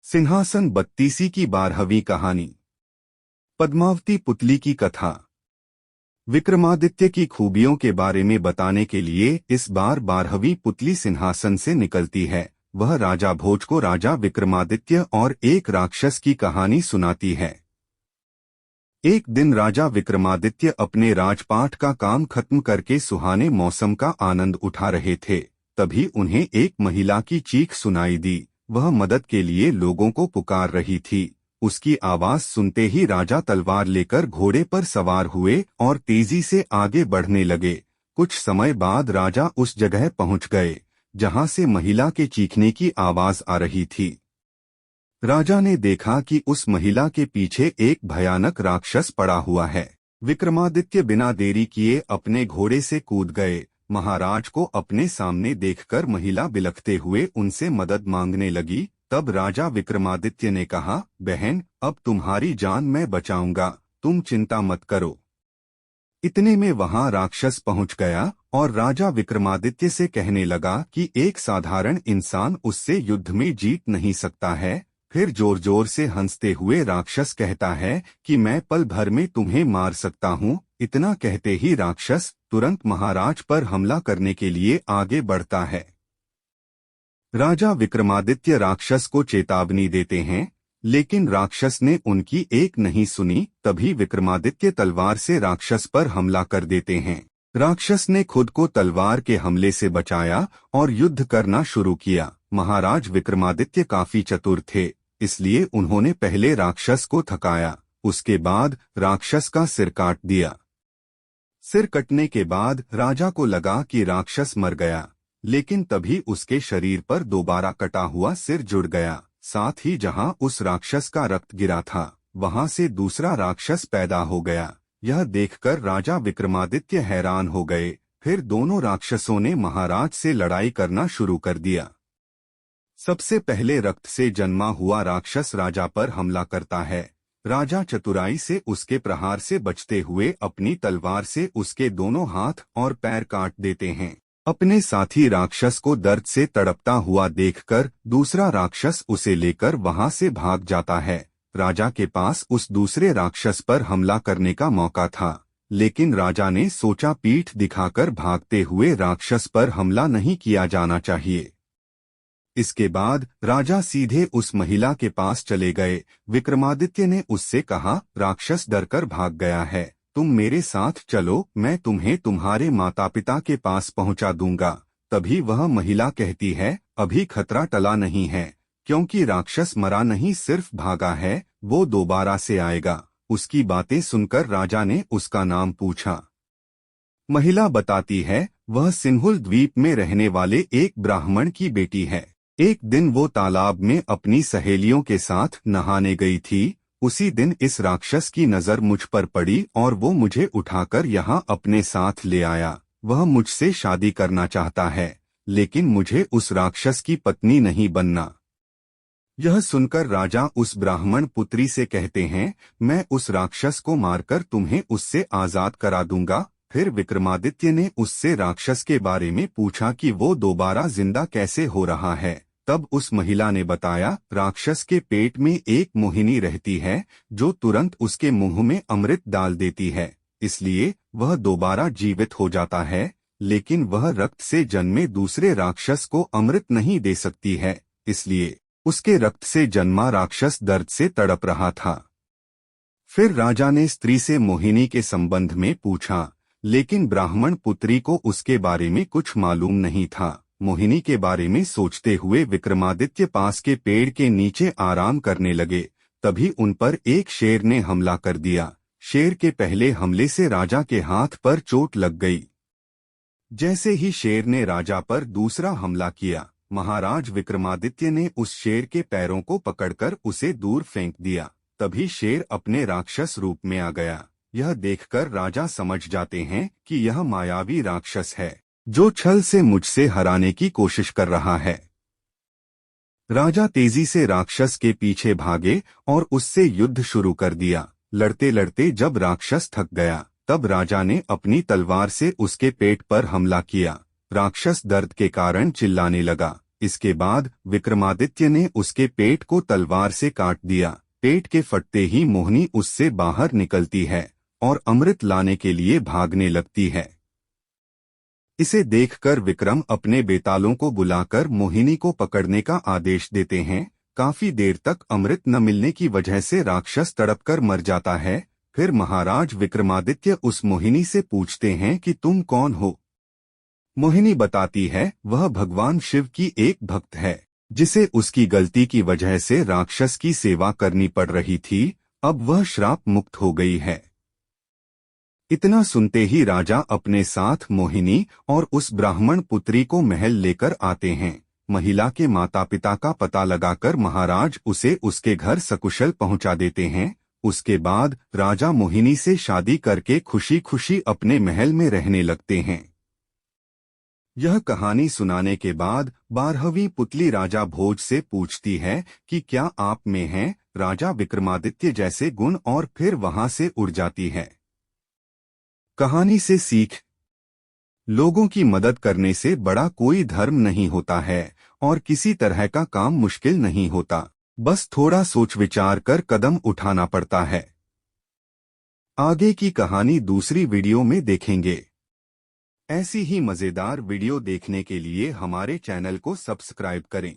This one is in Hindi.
सिंहासन 32 की 12वीं कहानी। पद्मावती पुतली की कथा। विक्रमादित्य की खूबियों के बारे में बताने के लिए इस बार 12वीं पुतली सिंहासन से निकलती है। वह राजा भोज को राजा विक्रमादित्य और एक राक्षस की कहानी सुनाती है। एक दिन राजा विक्रमादित्य अपने राजपाट का काम खत्म करके सुहाने मौसम का आनंद उठा रहे थे। तभी उन्हें एक महिला की चीख सुनाई दी। वह मदद के लिए लोगों को पुकार रही थी। उसकी आवाज सुनते ही राजा तलवार लेकर घोड़े पर सवार हुए और तेजी से आगे बढ़ने लगे। कुछ समय बाद राजा उस जगह पहुंच गए जहां से महिला के चीखने की आवाज आ रही थी। राजा ने देखा कि उस महिला के पीछे एक भयानक राक्षस पड़ा हुआ है। विक्रमादित्य बिना देरी किए अपने घोड़े से कूद गए। महाराज को अपने सामने देखकर महिला बिलखते हुए उनसे मदद मांगने लगी। तब राजा विक्रमादित्य ने कहा, बहन, अब तुम्हारी जान मैं बचाऊंगा, तुम चिंता मत करो। इतने में वहां राक्षस पहुंच गया और राजा विक्रमादित्य से कहने लगा कि एक साधारण इंसान उससे युद्ध में जीत नहीं सकता है। फिर जोर जोर से हंसते हुए राक्षस कहता है कि मैं पल भर में तुम्हें मार सकता हूँ। इतना कहते ही राक्षस तुरंत महाराज पर हमला करने के लिए आगे बढ़ता है। राजा विक्रमादित्य राक्षस को चेतावनी देते हैं, लेकिन राक्षस ने उनकी एक नहीं सुनी। तभी विक्रमादित्य तलवार से राक्षस पर हमला कर देते हैं। राक्षस ने खुद को तलवार के हमले से बचाया और युद्ध करना शुरू किया। महाराज विक्रमादित्य काफी चतुर थे, इसलिए उन्होंने पहले राक्षस को थकाया, उसके बाद राक्षस का सिर काट दिया। सिर कटने के बाद राजा को लगा कि राक्षस मर गया, लेकिन तभी उसके शरीर पर दोबारा कटा हुआ सिर जुड़ गया। साथ ही जहां उस राक्षस का रक्त गिरा था, वहां से दूसरा राक्षस पैदा हो गया। यह देखकर राजा विक्रमादित्य हैरान हो गए। फिर दोनों राक्षसों ने महाराज से लड़ाई करना शुरू कर दिया। सबसे पहले रक्त से जन्मा हुआ राक्षस राजा पर हमला करता है। राजा चतुराई से उसके प्रहार से बचते हुए अपनी तलवार से उसके दोनों हाथ और पैर काट देते हैं। अपने साथी राक्षस को दर्द से तड़पता हुआ देखकर दूसरा राक्षस उसे लेकर वहां से भाग जाता है। राजा के पास उस दूसरे राक्षस पर हमला करने का मौका था, लेकिन राजा ने सोचा पीठ दिखाकर भागते हुए राक्षस पर हमला नहीं किया जाना चाहिए। इसके बाद राजा सीधे उस महिला के पास चले गए। विक्रमादित्य ने उससे कहा, राक्षस डरकर भाग गया है, तुम मेरे साथ चलो, मैं तुम्हें तुम्हारे माता पिता के पास पहुंचा दूंगा। तभी वह महिला कहती है, अभी खतरा टला नहीं है, क्योंकि राक्षस मरा नहीं, सिर्फ भागा है, वो दोबारा से आएगा। उसकी बातें सुनकर राजा ने उसका नाम पूछा। महिला बताती है, वह सिंहुल द्वीप में रहने वाले एक ब्राह्मण की बेटी है। एक दिन वो तालाब में अपनी सहेलियों के साथ नहाने गई थी। उसी दिन इस राक्षस की नजर मुझ पर पड़ी और वो मुझे उठाकर यहाँ अपने साथ ले आया। वह मुझसे शादी करना चाहता है, लेकिन मुझे उस राक्षस की पत्नी नहीं बनना। यह सुनकर राजा उस ब्राह्मण पुत्री से कहते हैं, मैं उस राक्षस को मारकर तुम्हें उससे आजाद करा दूंगा। फिर विक्रमादित्य ने उससे राक्षस के बारे में पूछा कि वो दोबारा जिंदा कैसे हो रहा है। तब उस महिला ने बताया, राक्षस के पेट में एक मोहिनी रहती है जो तुरंत उसके मुंह में अमृत डाल देती है, इसलिए वह दोबारा जीवित हो जाता है। लेकिन वह रक्त से जन्मे दूसरे राक्षस को अमृत नहीं दे सकती है, इसलिए उसके रक्त से जन्मा राक्षस दर्द से तड़प रहा था। फिर राजा ने स्त्री से मोहिनी के संबंध में पूछा, लेकिन ब्राह्मण पुत्री को उसके बारे में कुछ मालूम नहीं था। मोहिनी के बारे में सोचते हुए विक्रमादित्य पास के पेड़ के नीचे आराम करने लगे। तभी उन पर एक शेर ने हमला कर दिया। शेर के पहले हमले से राजा के हाथ पर चोट लग गई। जैसे ही शेर ने राजा पर दूसरा हमला किया, महाराज विक्रमादित्य ने उस शेर के पैरों को पकड़कर उसे दूर फेंक दिया। तभी शेर अपने राक्षस रूप में आ गया। यह देखकर राजा समझ जाते हैं कि यह मायावी राक्षस है जो छल से मुझसे हराने की कोशिश कर रहा है। राजा तेजी से राक्षस के पीछे भागे और उससे युद्ध शुरू कर दिया। लड़ते लड़ते जब राक्षस थक गया, तब राजा ने अपनी तलवार से उसके पेट पर हमला किया। राक्षस दर्द के कारण चिल्लाने लगा। इसके बाद विक्रमादित्य ने उसके पेट को तलवार से काट दिया। पेट के फटते ही मोहिनी उससे बाहर निकलती है और अमृत लाने के लिए भागने लगती है। इसे देखकर विक्रम अपने बेतालों को बुलाकर मोहिनी को पकड़ने का आदेश देते हैं। काफी देर तक अमृत न मिलने की वजह से राक्षस तड़पकर मर जाता है। फिर महाराज विक्रमादित्य उस मोहिनी से पूछते हैं कि तुम कौन हो। मोहिनी बताती है वह भगवान शिव की एक भक्त है, जिसे उसकी गलती की वजह से राक्षस की सेवा करनी पड़ रही थी। अब वह श्राप मुक्त हो गई है। इतना सुनते ही राजा अपने साथ मोहिनी और उस ब्राह्मण पुत्री को महल लेकर आते हैं। महिला के माता पिता का पता लगाकर महाराज उसे उसके घर सकुशल पहुंचा देते हैं। उसके बाद राजा मोहिनी से शादी करके खुशी खुशी अपने महल में रहने लगते हैं। यह कहानी सुनाने के बाद 12वीं पुतली राजा भोज से पूछती है कि क्या आप में हैं राजा विक्रमादित्य जैसे गुण, और फिर वहां से उड़ जाती है। कहानी से सीख: लोगों की मदद करने से बड़ा कोई धर्म नहीं होता है और किसी तरह का काम मुश्किल नहीं होता। बस थोड़ा सोच विचार कर कदम उठाना पड़ता है। आगे की कहानी दूसरी वीडियो में देखेंगे। ऐसी ही मजेदार वीडियो देखने के लिए हमारे चैनल को सब्सक्राइब करें।